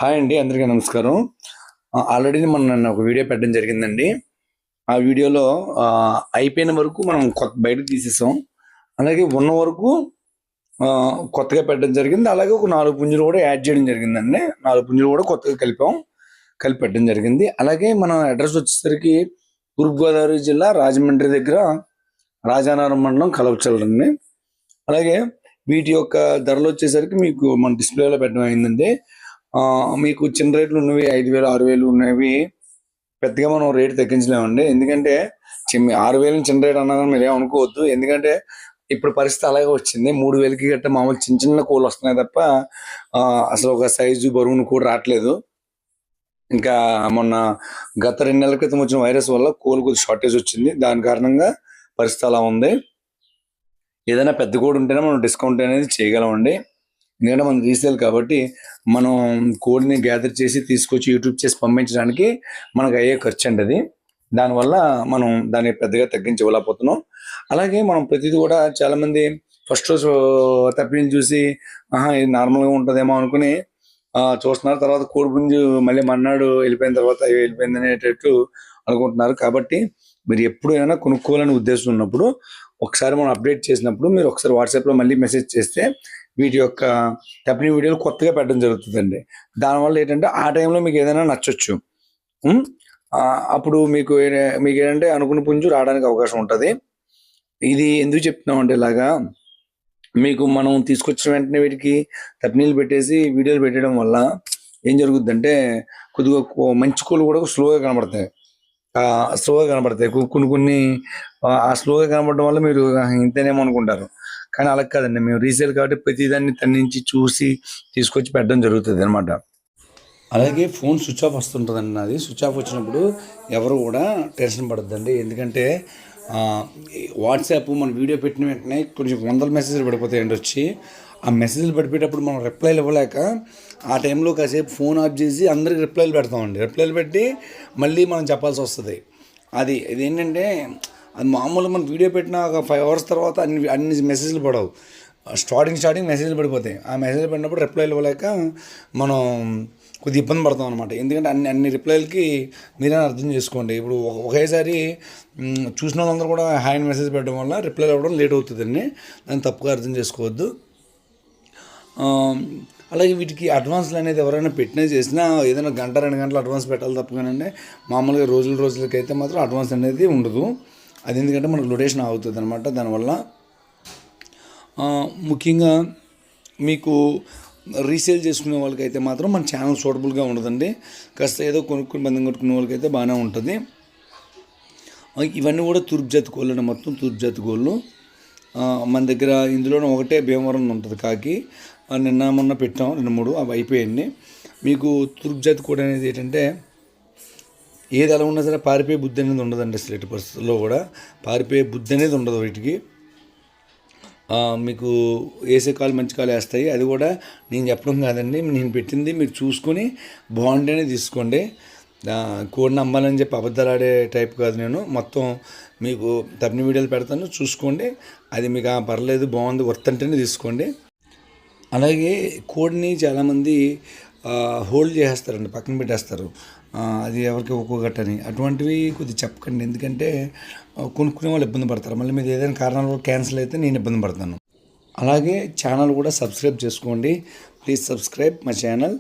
Hi అండి, అందరికీ నమస్కారం. ఆల్రెడీ మనం నిన్న ఒక వీడియో పెట్టడం జరిగిందండి. ఆ వీడియోలో అయిపోయిన వరకు మనం బయటకు తీసేసాం. అలాగే ఉన్న వరకు కొత్తగా పెట్టడం జరిగింది. అలాగే ఒక 4 పుంజులు కూడా యాడ్ చేయడం జరిగిందండి. 4 పుంజులు కూడా కొత్తగా కలిపి పెట్టడం జరిగింది. అలాగే మన అడ్రస్ వచ్చేసరికి తూర్పుగోదావరి జిల్లా రాజమండ్రి దగ్గర రాజానగరం మండలం కలవచల్లండి. అలాగే వీటి యొక్క ధరలు వచ్చేసరికి మీకు మన డిస్ప్లేలో పెట్టడం అయిందండి. మీకు చిన్న రేట్లు ఉన్నవి 5,000, 6,000 ఉన్నవి పెద్దగా మనం రేటు తగ్గించలేమండి. ఎందుకంటే 6,000 చిన్న రేట్ అన్నా మీరు ఏమనుకోవద్దు. ఎందుకంటే ఇప్పుడు పరిస్థితి అలాగే వచ్చింది. 3,000కి గట్ట మామూలు చిన్న చిన్న కోళ్ళు వస్తున్నాయి తప్ప అసలు ఒక సైజు బరువును కూడా రావట్లేదు. ఇంకా మొన్న గత 2 నెలల క్రితం వచ్చిన వైరస్ వల్ల కోళ్ళు కొద్దిగా షార్టేజ్ వచ్చింది. దాని కారణంగా పరిస్థితి అలా ఉంది. ఏదైనా పెద్ద కోడి ఉంటేనే మనం డిస్కౌంట్ అనేది చేయగలమండి. ఎందుకంటే మనం రీసేల్ కాబట్టి మనం కోడిని గ్యాదర్ చేసి తీసుకొచ్చి యూట్యూబ్ చేసి పంపించడానికి మనకు అయ్యే ఖర్చు అండి అది. దానివల్ల మనం దాన్ని పెద్దగా తగ్గించి ఇవ్వలేకపోతున్నాం. అలాగే మనం ప్రతిదీ కూడా చాలామంది ఫస్ట్ రోజు తప్పిని చూసి ఇది నార్మల్గా ఉంటుందేమో అనుకుని చూస్తున్నారు. తర్వాత కోడి పుంజు మళ్ళీ మన్నాడు వెళ్ళిపోయిన తర్వాత వెళ్ళిపోయింది అనేటట్టు అనుకుంటున్నారు. కాబట్టి మీరు ఎప్పుడైనా కొనుక్కోవాలని ఉద్దేశం ఉన్నప్పుడు ఒకసారి మనం అప్డేట్ చేసినప్పుడు మీరు ఒకసారి వాట్సాప్లో మళ్ళీ మెసేజ్ చేస్తే వీటి యొక్క కంపెనీ వీడియోలు కొత్తగా పెట్టడం జరుగుతుందండి. దానివల్ల ఏంటంటే ఆ టైంలో మీకు ఏదైనా నచ్చొచ్చు. అప్పుడు మీకు ఏంటంటే అనుకున్న పుంజు రావడానికి అవకాశం ఉంటుంది. ఇది ఎందుకు చెప్తున్నామంటే ఇలాగా మీకు మనం తీసుకొచ్చిన వెంటనే వీటికి తప్నీళ్ళు పెట్టేసి వీడియోలు పెట్టడం వల్ల ఏం జరుగుతుందంటే కొద్దిగా మంచి కోళ్ళు కూడా స్లోగా కనబడతాయి. కొన్ని ఆ స్లోగా కనబడడం వల్ల మీరు ఇంతేనేమో అనుకుంటారు. కానీ అలా కాదండి. మేము రీసేల్ కాబట్టి ప్రతిదాన్ని తన నుంచి చూసి తీసుకొచ్చి పెట్టడం జరుగుతుంది అనమాట. అలాగే ఫోన్ స్విచ్ ఆఫ్ వస్తుంటుందండి. నాది స్విచ్ ఆఫ్ వచ్చినప్పుడు ఎవరు కూడా టెన్షన్ పడద్దండి. ఎందుకంటే వాట్సాప్ మన వీడియో పెట్టిన వెంటనే కొంచెం 100 మెసేజ్లు పడిపోతాయండి. వచ్చి ఆ మెసేజ్లు పడిపోయేటప్పుడు మనం రిప్లైలు ఇవ్వలేక ఆ టైంలో కాసేపు ఫోన్ ఆఫ్ చేసి అందరికి రిప్లైలు పెడతామండి. రిప్లైలు పెట్టి మళ్ళీ మనం చెప్పాల్సి వస్తుంది. ఇది ఏంటంటే అది మామూలుగా మనం వీడియో పెట్టిన ఒక 5 hours తర్వాత అన్ని మెసేజ్లు పడవు. స్టార్టింగ్ మెసేజ్లు పడిపోతాయి. ఆ మెసేజ్లు పడినప్పుడు రిప్లైలు ఇవ్వలేక మనం కొద్దిగా ఇబ్బంది పడతాం అనమాట. ఎందుకంటే అన్ని రిప్లైలకి మీరైనా అర్థం చేసుకోండి. ఇప్పుడు ఒకేసారి చూసిన వాళ్ళందరూ కూడా హాయ్ మెసేజ్ పెట్టడం వల్ల రిప్లైలు ఇవ్వడం లేట్ అవుతుందండి. దాన్ని తప్పుగా అర్థం చేసుకోవద్దు. అలాగే వీటికి అడ్వాన్స్లు అనేది ఎవరైనా పెట్టినా చేసినా ఏదైనా 1-2 గంటలు అడ్వాన్స్ పెట్టాలి తప్పగానండి. మామూలుగా రోజులకైతే మాత్రం అడ్వాన్స్ అనేది ఉండదు. అది ఎందుకంటే మనకు లొటేషన్ అవుతుంది అనమాట. దానివల్ల ముఖ్యంగా మీకు రీసేల్ చేసుకునే వాళ్ళకైతే మాత్రం మన ఛానల్ సూటబుల్గా ఉండదండి. కాస్త ఏదో బంధం కొట్టుకునే వాళ్ళకైతే బాగానే ఉంటుంది. ఇవన్నీ కూడా తూర్పు జాతి కోళ్ళు అండి. మొత్తం తూర్పు జాతి కోళ్ళు మన దగ్గర. ఇందులోనే ఒకటే భీమవరం ఉంటుంది కాకి. నిన్న మొన్న పెట్టాం 2-3 అవి అయిపోయాయండి. మీకు తూర్పు జాతి కోడి అనేది ఏంటంటే ఏది ఎలా ఉన్నా సరే పారిపోయే బుద్ధి అనేది ఉండదండి. అసలు ఎట్టి పరిస్థితుల్లో కూడా పారిపోయే బుద్ధి అనేది ఉండదు వీటికి. మీకు వేసే కాలు మంచి కాలు వేస్తాయి. అది కూడా నేను చెప్పడం కాదండి, నేను పెట్టింది మీరు చూసుకొని బాగుంటేనే తీసుకోండి. కోడిని అమ్మాలని చెప్పి అబద్ధాలు ఆడే టైప్ కాదు నేను. మొత్తం మీకు తప్పిన వీడియోలు పెడతాను, చూసుకోండి. అది మీకు పర్లేదు బాగుంది వర్త్ అంటేనే తీసుకోండి. అలాగే కోడిని చాలామంది హోల్డ్ చేసేస్తారండి, పక్కన పెట్టేస్తారు. అది ఎవరికి ఒక్కొక్కటని అటువంటివి కొద్దిగా చెప్పకండి. ఎందుకంటే కొనుక్కునే వాళ్ళు ఇబ్బంది పడతారు. మళ్ళీ మీరు ఏదైనా కారణాల వల్ల క్యాన్సిల్ అయితే నేను ఇబ్బంది పడతాను. అలాగే ఛానల్ కూడా సబ్స్క్రైబ్ చేసుకోండి. Please subscribe my channel.